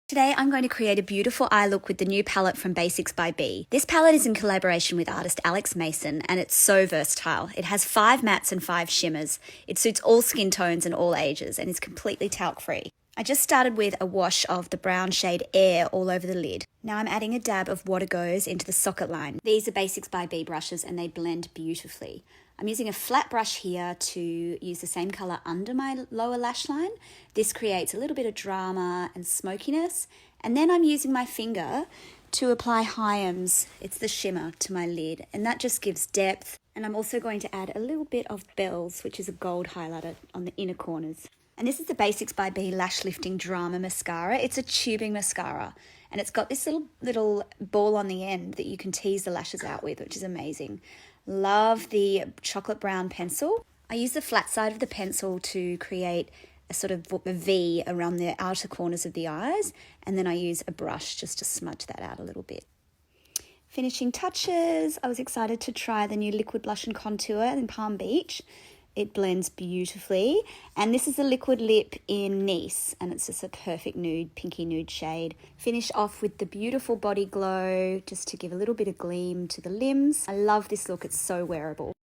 Today I'm going to create a beautiful eye look with the new palette from Basics by B. This palette is in collaboration with artist Alex Mason and it's so versatile. It has 5 mattes and 5 shimmers. It suits all skin tones and all ages and is completely talc free. I just started with a wash of the brown shade Eyre all over the lid. Now I'm adding a dab of Wategos into the socket line. These are Basics by B brushes and they blend beautifully. I'm using a flat brush here to use the same colour under my lower lash line. This creates a little bit of drama and smokiness. And then I'm using my finger to apply Hyams, it's the shimmer, to my lid. And that just gives depth. And I'm also going to add a little bit of Bells, which is a gold highlighter on the inner corners. And this is the Basics by B Lash Lifting Drama Mascara. It's a tubing mascara. And it's got this little ball on the end that you can tease the lashes out with, which is amazing. Love the chocolate brown pencil. I use the flat side of the pencil to create a sort of a V around the outer corners of the eyes. And then I use a brush just to smudge that out a little bit. Finishing touches. I was excited to try the new liquid blush and contour in Palm Beach. It blends beautifully. And this is the liquid lip in Nice. And it's just a perfect nude, pinky nude shade. Finish off with the beautiful body glow, just to give a little bit of gleam to the limbs. I love this look. It's so wearable.